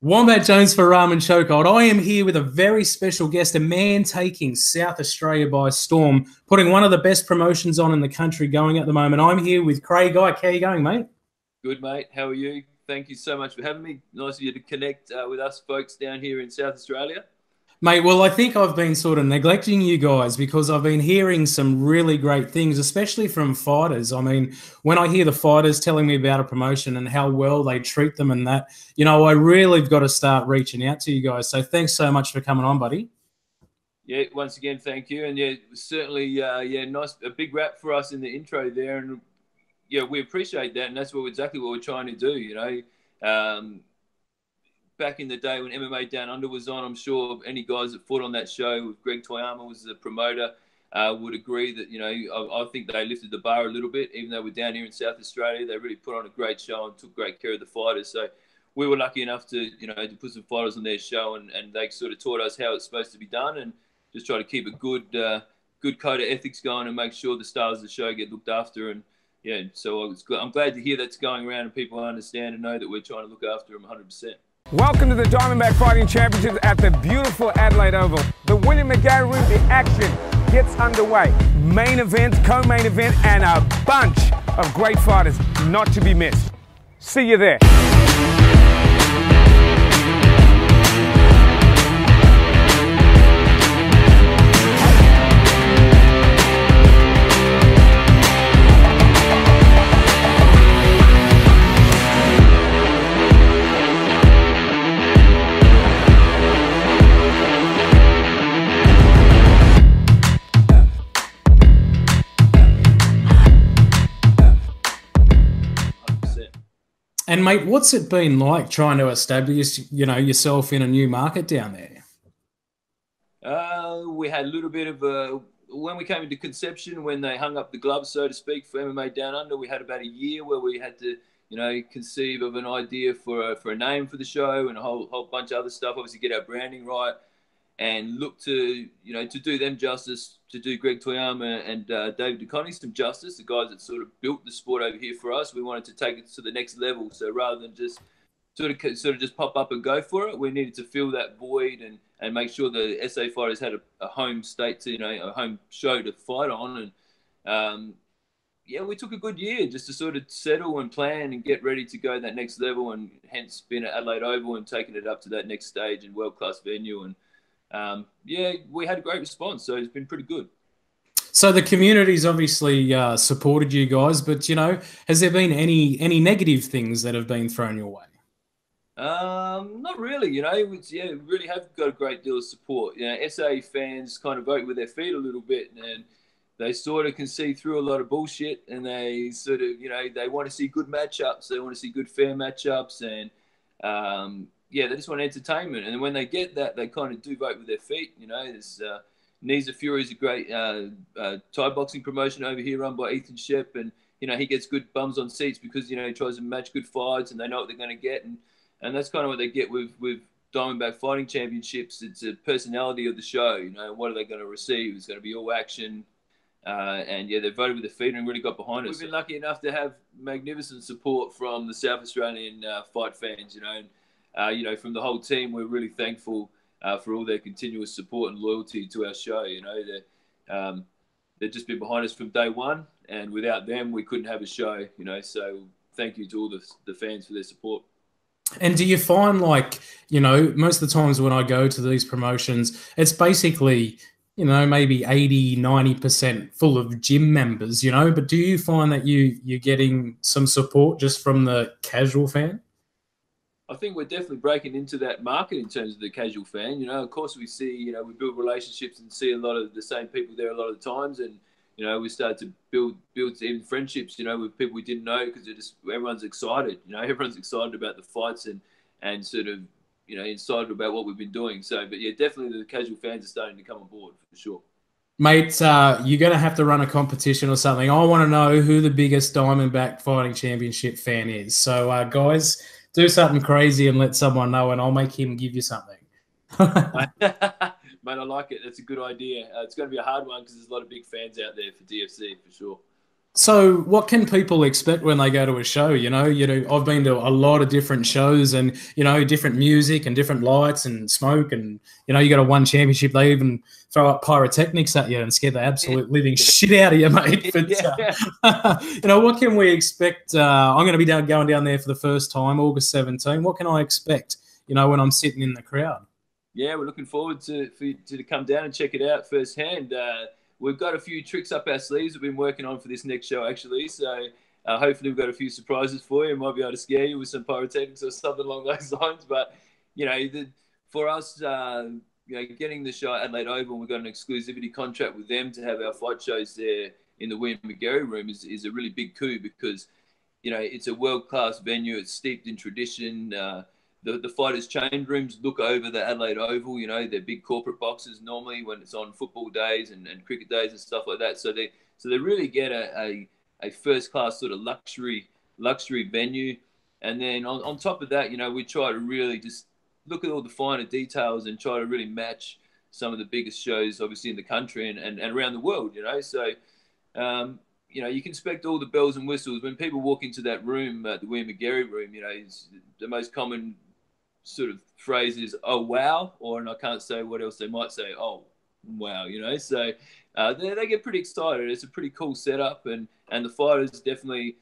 Wombat Jones for Ramen Chokehold. I am here with a very special guest, a man taking South Australia by storm, putting one of the best promotions on in the country going at the moment. I'm here with Craig Icke. How are you going, mate? Good, mate. How are you? Thank you so much for having me. Nice of you to connect with us folks down here in South Australia. Mate, well, I think I've been sort of neglecting you guys because I've been hearing some really great things, especially from fighters. I mean, when I hear the fighters telling me about a promotion and how well they treat them and that, I really have got to start reaching out to you guys. So thanks so much for coming on, buddy. Yeah, once again, thank you. And yeah, certainly, nice, a big wrap for us in the intro there. And yeah, we appreciate that. And that's exactly what we're trying to do, back in the day when MMA Down Under was on, I'm sure any guys that fought on that show with Greg Toyama was the promoter would agree that, I think they lifted the bar a little bit, even though we're down here in South Australia. They really put on a great show and took great care of the fighters. So we were lucky enough to put some fighters on their show and they sort of taught us how it's supposed to be done and just try to keep a good code of ethics going and make sure the stars of the show get looked after. And yeah, so I'm glad to hear that's going around and people understand and know that we're trying to look after them 100%. Welcome to the Diamondback Fighting Championship at the beautiful Adelaide Oval. The William McGarry Room, the action gets underway. Main event, co-main event, and a bunch of great fighters not to be missed. See you there. And mate, what's it been like trying to establish, yourself in a new market down there? We had a little bit of when we came into conception, when they hung up the gloves, so to speak, for MMA Down Under, we had about a year where we had to, conceive of an idea for a name for the show and a whole bunch of other stuff. Obviously, get our branding right and look to, to do them justice, to do Greg Toyama and David DeConnie some justice, the guys that sort of built the sport over here for us. We wanted to take it to the next level. So rather than just sort of just pop up and go for it, we needed to fill that void and make sure the SA fighters had a home state to, a home show to fight on. And we took a good year just to sort of settle and plan and get ready to go that next level, and hence been at Adelaide Oval and taking it up to that next stage in world-class venue. And we had a great response, so it's been pretty good. So the community's obviously supported you guys, but, has there been any negative things that have been thrown your way? Not really, we really have got a great deal of support. SA fans kind of vote with their feet a little bit, and they sort of can see through a lot of bullshit, and they sort of, they want to see good matchups. They want to see good, fair matchups, and they just want entertainment. And when they get that, they kind of do vote with their feet. There's Knees of Fury is a great Thai boxing promotion over here run by Ethan Shep. And, he gets good bums on seats because, he tries to match good fights and they know what they're going to get. And that's kind of what they get with Diamondback Fighting Championships. It's a personality of the show. What are they going to receive? It's going to be all action. They voted with their feet and really got behind us. We've been lucky enough to have magnificent support from the South Australian fight fans, from the whole team. We're really thankful for all their continuous support and loyalty to our show. They've just been behind us from day one, and without them, we couldn't have a show. So thank you to all the fans for their support. And do you find, like, most of the times when I go to these promotions, it's basically, maybe 80, 90% full of gym members, but do you find that you're getting some support just from the casual fan? I think we're definitely breaking into that market in terms of the casual fan. Of course we see, we build relationships and see a lot of the same people there a lot of the times. And, we start to build even friendships, with people we didn't know, because everyone's excited. Everyone's excited about the fights and sort of, excited about what we've been doing. So, but yeah, definitely the casual fans are starting to come on board for sure. Mate, you're going to have to run a competition or something. I want to know who the biggest Diamondback Fighting Championship fan is. So, guys, do something crazy and let someone know, and I'll make him give you something. Mate, I like it. That's a good idea. It's going to be a hard one because there's a lot of big fans out there for DFC, for sure. So, what can people expect when they go to a show? I've been to a lot of different shows, and different music and different lights and smoke, and you got a one championship. They even throw up pyrotechnics at you and scare the absolute living shit out of you, mate. But what can we expect? I'm going to be going down there for the first time, August 17. What can I expect? When I'm sitting in the crowd. Yeah, we're looking forward to come down and check it out firsthand. We've got a few tricks up our sleeves we've been working on for this next show, actually. So hopefully we've got a few surprises for you. Might be able to scare you with some pyrotechnics or something along those lines. But, for us, getting the show at Adelaide Oval, we've got an exclusivity contract with them to have our fight shows there in the William McGarry room is a really big coup because, it's a world-class venue. It's steeped in tradition. The fighters' change rooms look over the Adelaide Oval. They're big corporate boxes normally when it's on football days and cricket days and stuff like that. So they really get a first-class sort of luxury venue. And then on top of that, we try to really just look at all the finer details and try to really match some of the biggest shows, obviously, in the country and around the world, So, you can expect all the bells and whistles. When people walk into that room, the William McGarry room, it's the most common sort of phrase is, oh, wow, and I can't say what else they might say, oh, wow, So they get pretty excited. It's a pretty cool setup, and the fighters definitely,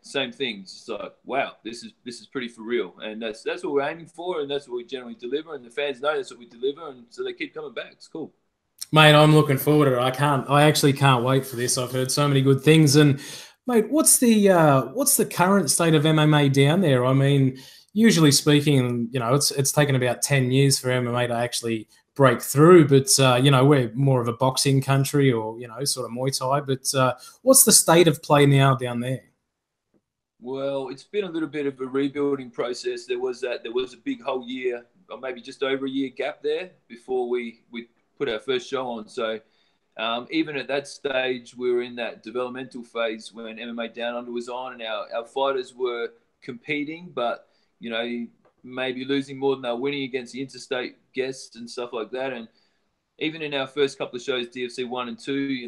same thing. It's just like, wow, this is pretty for real, and that's what we're aiming for, and that's what we generally deliver, and the fans know that's what we deliver, and so they keep coming back. It's cool. Mate, I'm looking forward to it. I actually can't wait for this. I've heard so many good things. And mate, what's the current state of MMA down there? I mean, usually speaking, it's taken about 10 years for MMA to actually break through, but we're more of a boxing country or sort of Muay Thai. But what's the state of play now down there? Well, it's been a little bit of a rebuilding process. There was a big whole year, or maybe just over a year gap there before we put our first show on. So even at that stage, we were in that developmental phase when MMA Down Under was on, and our fighters were competing, but maybe losing more than they were winning against the interstate guests and stuff like that. And even in our first couple of shows, DFC 1 and 2,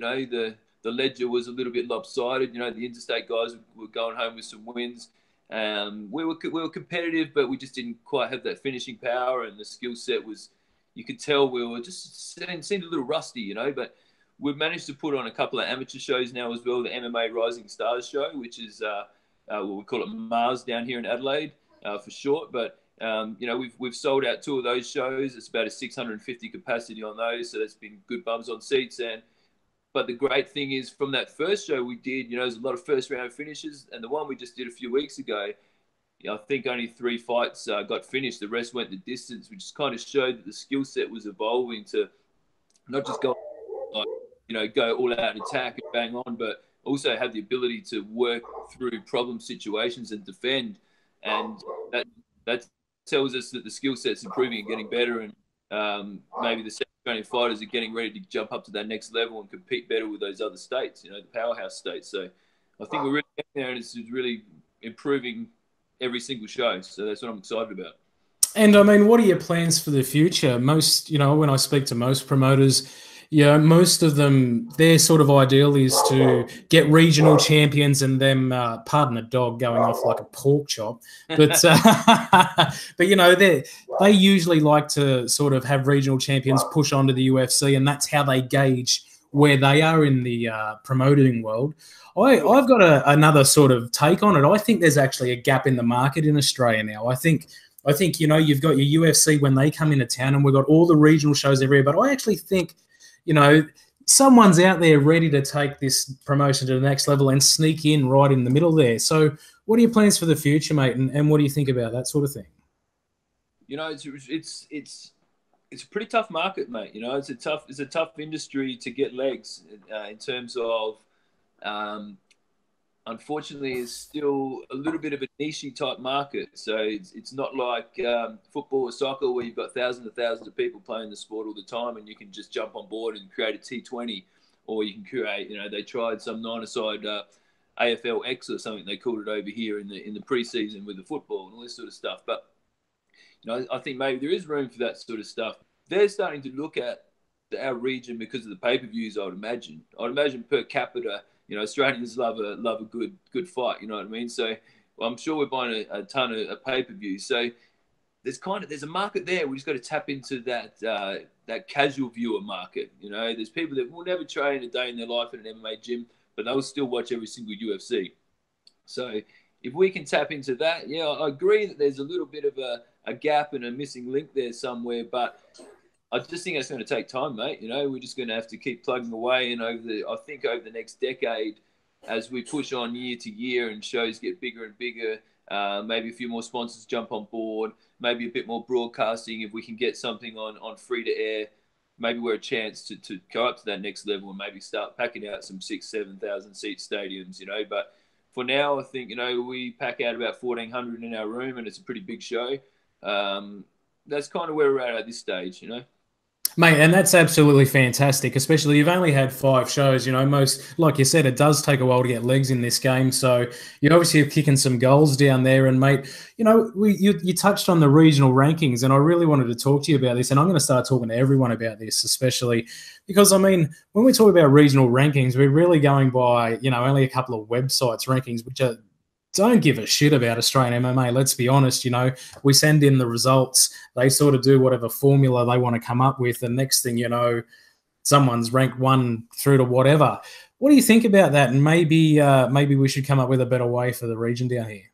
the ledger was a little bit lopsided. The interstate guys were going home with some wins. We were competitive, but we just didn't quite have that finishing power, and the skill set was, you could tell we were just seemed a little rusty, But we've managed to put on a couple of amateur shows now as well. The MMA Rising Stars show, which is what we call it Mars down here in Adelaide for short. But we've sold out 2 of those shows. It's about a 650 capacity on those, so that's been good bums on seats. But the great thing is, from that first show we did, there's a lot of first round finishes, and the one we just did a few weeks ago, I think only 3 fights got finished. The rest went the distance, which kind of showed that the skill set was evolving to not just go all out and attack and bang on, but also have the ability to work through problem situations and defend. And that tells us that the skill set's improving and getting better, and maybe the second Australian fighters are getting ready to jump up to that next level and compete better with those other states, the powerhouse states. So I think we're really getting there, and it's really improving every single show. So that's what I'm excited about. And I mean, what are your plans for the future? Most, when I speak to most promoters, most of them, their sort of ideal is to get regional champions and them, pardon the dog going off like a pork chop, but they usually like to sort of have regional champions push on to the UFC, and that's how they gauge where they are in the promoting world. I've got another sort of take on it. I think there's actually a gap in the market in Australia now. I think you've got your UFC when they come into town, and we've got all the regional shows everywhere. But I actually think, someone's out there ready to take this promotion to the next level and sneak in right in the middle there. So what are your plans for the future, mate? And what do you think about that sort of thing? It's a pretty tough market, mate. It's a tough industry to get legs in terms of, unfortunately, it's still a little bit of a niche type market. So it's not like football or soccer where you've got thousands and thousands of people playing the sport all the time, and you can just jump on board and create a T20, or you can create, they tried some 9-a-side AFL X or something, they called it over here in the preseason with the football and all this sort of stuff. But I think maybe there is room for that sort of stuff. They're starting to look at our region because of the pay-per-views. I'd imagine per capita, You know, Australians love a good fight. You know what I mean? So I'm sure we're buying a ton of pay-per-view. So there's a market there. We just got to tap into that casual viewer market. You know, there's people that will never train a day in their life in an MMA gym, but they'll still watch every single UFC. So if we can tap into that, yeah, I agree that there's a little bit of a gap and a missing link there somewhere, but I just think it's going to take time, mate. You know, we're just going to have to keep plugging away, and I think over the next decade, as we push on year to year and shows get bigger and bigger, maybe a few more sponsors jump on board, maybe a bit more broadcasting. If we can get something on free to air, maybe we're a chance to go up to that next level and maybe start packing out some 6,000-7,000 seat stadiums, you know. But for now, I think, you know, we pack out about 1,400 in our room, and it's a pretty big show. That's kind of where we're at this stage, you know. Mate, and that's absolutely fantastic, especially you've only had 5 shows. You know, most, like you said, it does take a while to get legs in this game. So you obviously are kicking some goals down there. And, mate, you know, you touched on the regional rankings, and I really wanted to talk to you about this. And I'm going to start talking to everyone about this, especially because, I mean, when we talk about regional rankings, we're really going by, you know, only a couple of websites rankings, which don't give a shit about Australian MMA. Let's be honest, you know, we send in the results. They sort of do whatever formula they want to come up with. And next thing you know, someone's ranked 1 through to whatever. What do you think about that? And maybe we should come up with a better way for the region down here.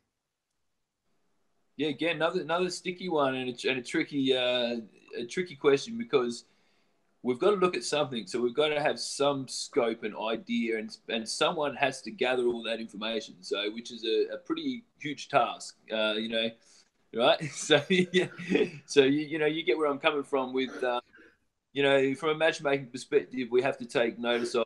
Yeah, again, another sticky one and a tricky question, because we've got to look at something. So we've got to have some scope and idea, and someone has to gather all that information. So, which is a pretty huge task, you know, right? So, yeah. So you know, you get where I'm coming from with, you know, from a matchmaking perspective, we have to take notice of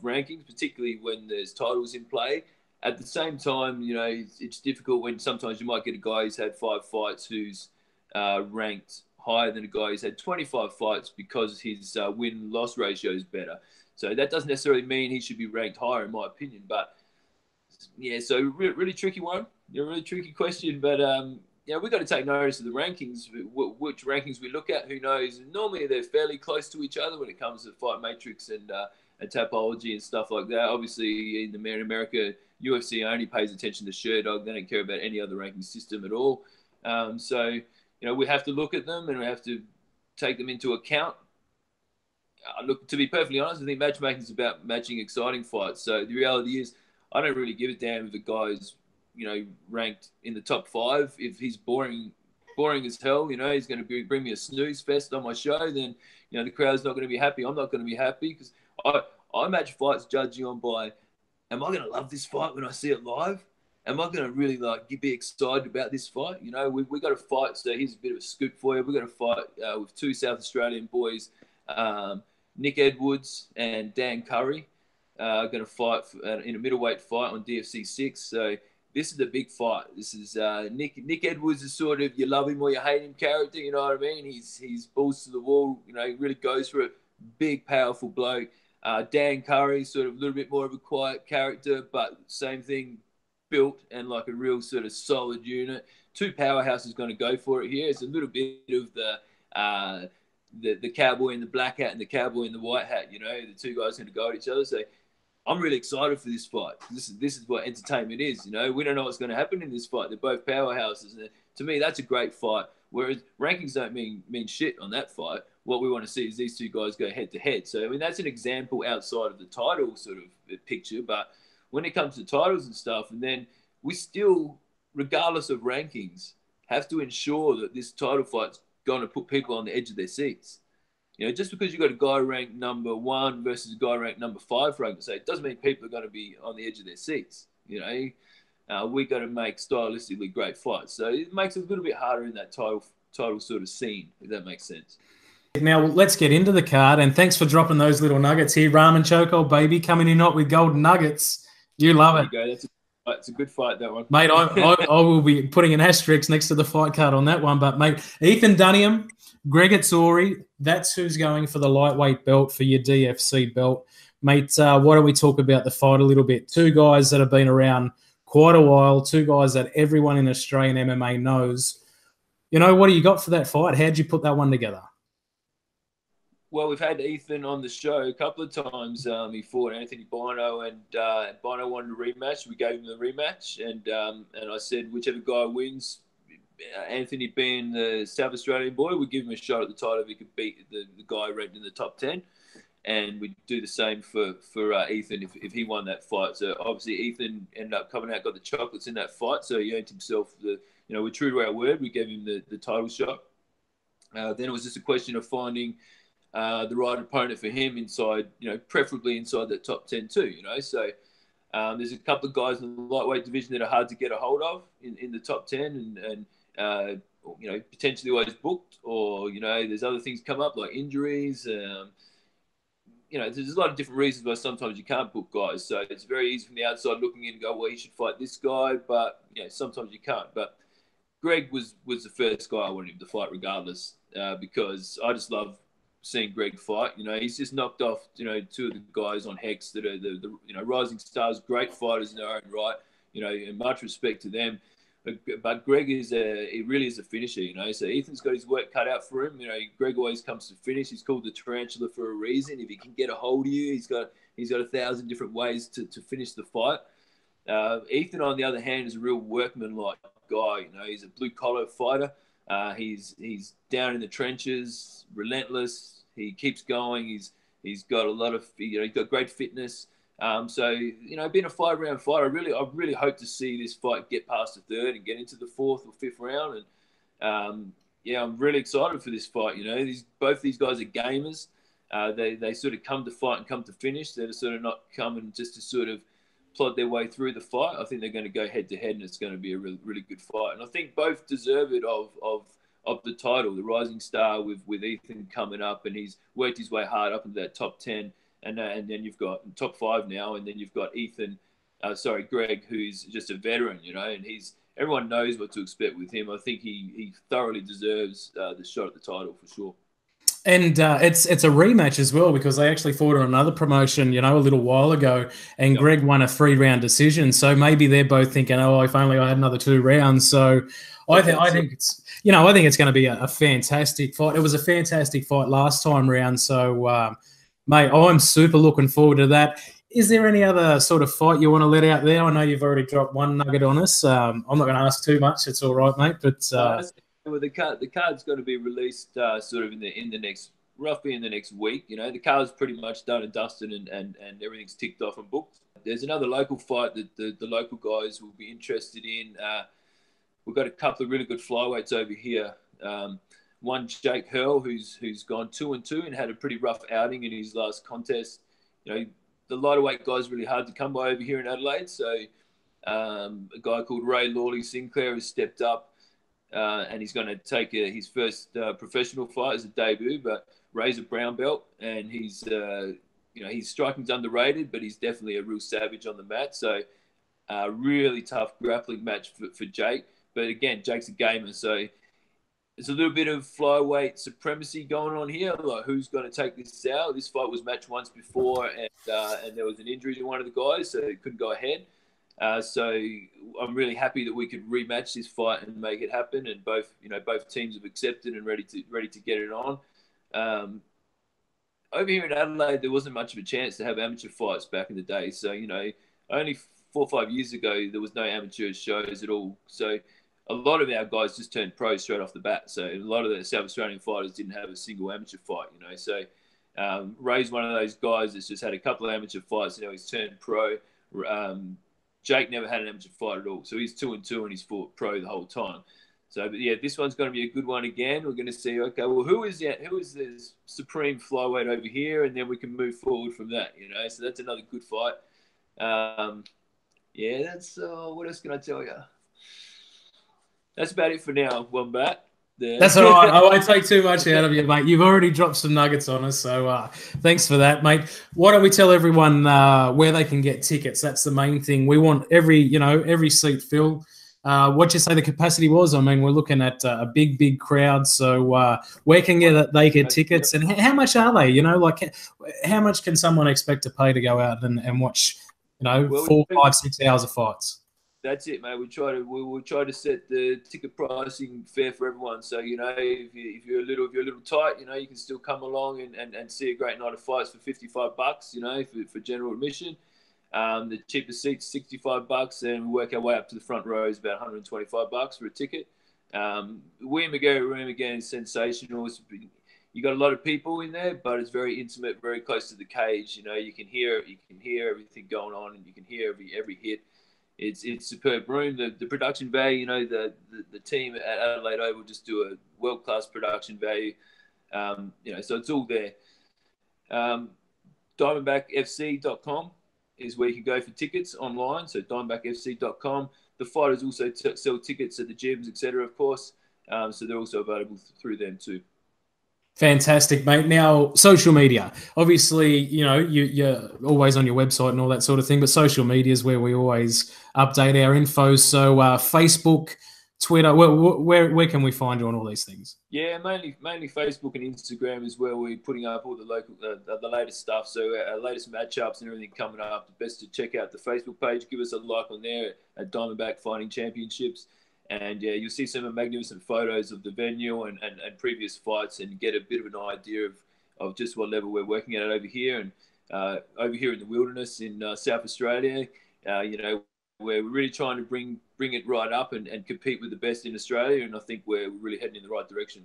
rankings, particularly when there's titles in play. At the same time, you know, it's difficult when sometimes you might get a guy who's had 5 fights who's ranked higher than a guy who's had 25 fights because his win-loss ratio is better. So that doesn't necessarily mean he should be ranked higher, in my opinion. But, yeah, so really tricky one. Yeah, really tricky question. But, yeah, we've got to take notice of the rankings, which rankings we look at, who knows. Normally they're fairly close to each other when it comes to fight matrix and topology and stuff like that. Obviously, in America, UFC only pays attention to Sherdog. They don't care about any other ranking system at all. So, you know, we have to look at them and we have to take them into account. Look, to be perfectly honest, I think matchmaking is about matching exciting fights. So the reality is, I don't really give a damn if a guy's, you know, ranked in the top 5. If he's boring as hell, you know, he's going to bring me a snooze fest on my show, then, you know, the crowd's not going to be happy. I'm not going to be happy, because I match fights judging on by, am I going to love this fight when I see it live? Am I going to really be excited about this fight? You know, we got to fight. So here's a bit of a scoop for you. We're going to fight with 2 South Australian boys, Nick Edwards and Dan Curry, going to fight in a middleweight fight on DFC 6. So this is a big fight. This is Nick Edwards is sort of you love him or you hate him character. You know what I mean? He's balls to the wall. You know, he really goes for it. Big, powerful bloke. Dan Curry, sort of a little bit more of a quiet character, but same thing. Built and like a real sort of solid unit. 2 powerhouses going to go for it here. It's a little bit of the cowboy in the black hat and the cowboy in the white hat. You know, the 2 guys going to go at each other. So I'm really excited for this fight. This is what entertainment is. You know, we don't know what's going to happen in this fight. They're both powerhouses, and to me, that's a great fight. Whereas rankings don't mean shit on that fight. What we want to see is these 2 guys go head to head. So I mean, that's an example outside of the title sort of picture, but when it comes to titles and stuff, and then we still, regardless of rankings, have to ensure that this title fight's going to put people on the edge of their seats. You know, just because you've got a guy ranked number 1 versus a guy ranked number 5, for argument's sake, it doesn't mean people are going to be on the edge of their seats. You know, we got to make stylistically great fights. So it makes it a little bit harder in that title sort of scene, if that makes sense. Now, let's get into the card, and thanks for dropping those little nuggets here. Ramen Chokehold, baby, coming in hot with golden nuggets. You love it. There you go. That's a good fight, that one. Mate, I will be putting an asterisk next to the fight card on that one. But, mate, Ethan Dunham, Craig Icke, that's who's going for the lightweight belt for your DFC belt. Mate, why don't we talk about the fight a little bit? 2 guys that have been around quite a while, 2 guys that everyone in Australian MMA knows. You know, what do you got for that fight? How'd you put that one together? Well, we've had Ethan on the show a couple of times. He fought Anthony Bino, and Bino wanted a rematch. We gave him the rematch, and I said whichever guy wins, Anthony being the South Australian boy, we give him a shot at the title if he could beat the guy ranked in the top 10. And we'd do the same for Ethan if he won that fight. So obviously Ethan ended up coming out, got the chocolates in that fight, so he earned himself we're true to our word. We gave him the title shot. Then it was just a question of finding the right opponent for him inside, preferably inside that top 10 too, So there's a couple of guys in the lightweight division that are hard to get a hold of in the top 10 and potentially always booked, or, there's other things come up like injuries. There's a lot of different reasons why sometimes you can't book guys. So it's very easy from the outside looking in and go, well, you should fight this guy, but, sometimes you can't. But Greg was the first guy I wanted him to fight regardless, because I just love seeing Greg fight. He's just knocked off, two of the guys on Hex that are the rising stars, great fighters in their own right, and much respect to them. But Greg he really is a finisher, So Ethan's got his work cut out for him. Greg always comes to finish. He's called the tarantula for a reason. If he can get a hold of you, he's got 1,000 different ways to finish the fight. Ethan, on the other hand, is a real workman-like guy. He's a blue-collar fighter. He's down in the trenches, relentless. He keeps going. He's got a lot of, he's got great fitness. So being a 5-round fight, I really hope to see this fight get past the third and get into the 4th or 5th round. And I'm really excited for this fight. Both these guys are gamers. They sort of come to fight and come to finish. They're sort of not coming just to sort of plod their way through the fight. I think they're going to go head to head, and it's going to be a really, really good fight. And I think both deserve it of the title. The rising star with Ethan coming up, and he's worked his way hard up into that top 10. And then you've got top 5 now, and then you've got Greg, who's just a veteran, and everyone knows what to expect with him. I think he thoroughly deserves the shot at the title for sure. And it's a rematch as well, because they actually fought on another promotion, a little while ago, and Greg won a 3-round decision. So maybe they're both thinking, oh, if only I had another 2 rounds. So I think it's going to be a fantastic fight. It was a fantastic fight last time round. So, mate, I'm super looking forward to that. Is there any other sort of fight you want to let out there? I know you've already dropped one nugget on us. I'm not going to ask too much. It's all right, mate. But well, the card's going to be released sort of roughly in the next week. The card's pretty much done and dusted, and everything's ticked off and booked. There's another local fight that the local guys will be interested in. We've got a couple of really good flyweights over here. One, Jake Hurl, who's gone 2-2 and had a pretty rough outing in his last contest. The lighter weight guy's really hard to come by over here in Adelaide. So a guy called Ray Lawley Sinclair has stepped up, and he's going to take his first professional fight as a debut. But Ray's a brown belt, and his striking's underrated, but he's definitely a real savage on the mat. So a really tough grappling match for Jake. But again, Jake's a gamer, so there's a little bit of flyweight supremacy going on here. Like, who's going to take this out? This fight was matched once before, and there was an injury to one of the guys, so it couldn't go ahead. So I'm really happy that we could rematch this fight and make it happen. And both teams have accepted and ready to get it on. Over here in Adelaide, there wasn't much of a chance to have amateur fights back in the day. So only 4 or 5 years ago, there was no amateur shows at all. So a lot of our guys just turned pro straight off the bat. So a lot of the South Australian fighters didn't have a single amateur fight, So Ray's one of those guys that's just had a couple of amateur fights. He's turned pro. Jake never had an amateur fight at all. So he's 2-2 and he's fought pro the whole time. So, but yeah, this one's going to be a good one again. We're going to see, okay, well, who is the supreme flyweight over here? And then we can move forward from that, So that's another good fight. That's what else can I tell you? That's about it for now, Wombat. That's all right. I won't take too much out of you, mate. You've already dropped some nuggets on us, so thanks for that, mate. Why don't we tell everyone where they can get tickets? That's the main thing. We want every seat filled. What you say the capacity was? I mean, we're looking at a big crowd. So where can they get tickets, and how much are they? How much can someone expect to pay to go out and watch? 4, 5, 6 hours of fights? That's it, mate. We'll try to set the ticket pricing fair for everyone. So if you're a little tight, you can still come along and see a great night of fights for $55. For general admission. The cheapest seats $65, and we work our way up to the front rows about $125 for a ticket. William McGarry Room again is sensational. You got a lot of people in there, but it's very intimate, very close to the cage. You can hear everything going on, and you can hear every hit. It's superb room. The production value, the team at Adelaide Oval just do a world-class production value. So it's all there. DiamondbackFC.com is where you can go for tickets online. So DiamondbackFC.com. The fighters also sell tickets at the gyms, etc. Of course. So they're also available through them too. Fantastic, mate. Now, social media. Obviously, you're always on your website and all that sort of thing, but social media is where we always update our info. So Facebook, Twitter, where can we find you on all these things? Yeah, mainly Facebook and Instagram is where we're putting up all the local, the latest stuff. So our latest matchups and everything coming up. Best to check out the Facebook page. Give us a like on there at Diamondback Fighting Championships. And yeah, you'll see some magnificent photos of the venue and previous fights, and get a bit of an idea of just what level we're working at over here. And over here in the wilderness in South Australia, we're really trying to bring it right up and compete with the best in Australia. And I think we're really heading in the right direction.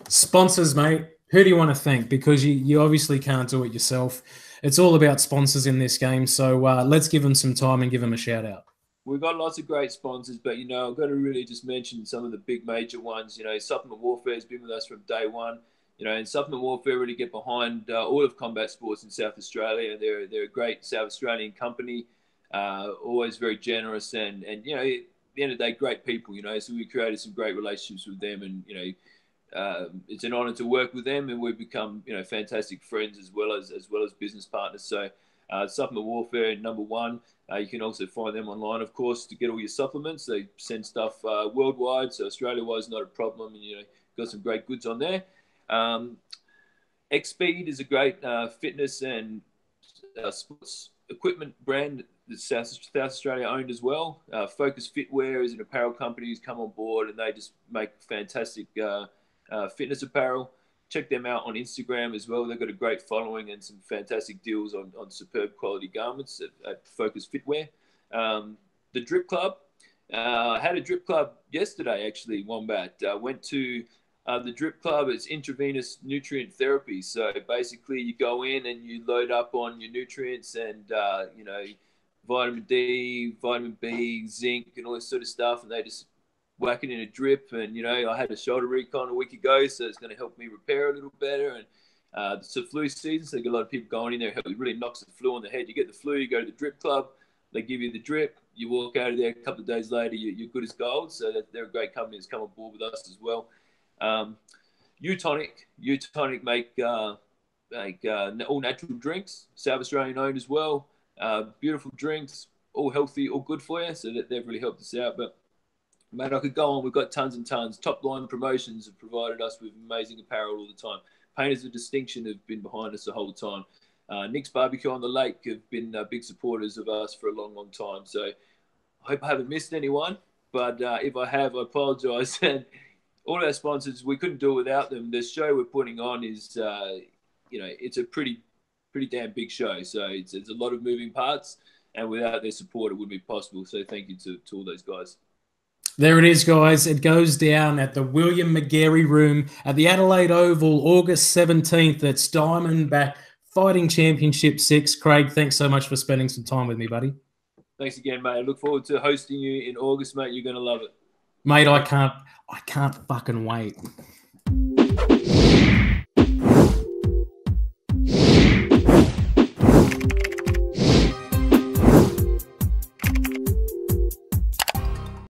Sponsors, mate. Who do you want to thank? Because you obviously can't do it yourself. It's all about sponsors in this game. So let's give them some time and give them a shout out. We've got lots of great sponsors, but, I've got to really just mention some of the big major ones. Supplement Warfare has been with us from day one. And Supplement Warfare really get behind all of combat sports in South Australia. They're a great South Australian company, always very generous, and at the end of the day, great people, So we created some great relationships with them, and, it's an honour to work with them, and we've become, fantastic friends as well as business partners. So Supplement Warfare, number one. You can also find them online, of course, to get all your supplements. They send stuff worldwide, so Australia-wise, not a problem. And, got some great goods on there. X-Speed is a great fitness and sports equipment brand that's South Australia owned as well. Focus Fitwear is an apparel company who's come on board, and they just make fantastic fitness apparel. Check them out on Instagram as well. They've got a great following and some fantastic deals on superb quality garments at Focus Fitwear. The Drip Club. Had a Drip Club yesterday, actually, Wombat. Went to the Drip Club. It's intravenous nutrient therapy. So basically you go in and you load up on your nutrients and, vitamin D, vitamin B, zinc, and all this sort of stuff. And they just whack it in a drip. And, I had a shoulder recon a week ago, so it's going to help me repair a little better. And it's a flu season, so you get a lot of people going in there. It really knocks the flu on the head. You get the flu, you go to the Drip Club. They give you the drip. You walk out of there a couple of days later, you're good as gold. So they're a great company that's come on board with us as well. U-Tonic make all natural drinks, South Australian owned as well. Beautiful drinks, all healthy, all good for you. So they've really helped us out. But mate, I could go on. We've got tons and tons. Top line promotions have provided us with amazing apparel all the time. Painters of Distinction have been behind us the whole time. Nick's Barbecue on the Lake have been big supporters of us for a long, long time. So I hope I haven't missed anyone. But if I have, I apologise. And all our sponsors, we couldn't do it without them. The show we're putting on is, it's a pretty damn big show. So it's a lot of moving parts. And without their support, it wouldn't be possible. So thank you to all those guys. There it is, guys. It goes down at the William McGarry Room at the Adelaide Oval, August 17th. It's Diamondback Fighting Championship 6. Craig, thanks so much for spending some time with me, buddy. Thanks again, mate. I look forward to hosting you in August, mate. You're going to love it. Mate, I can't fucking wait.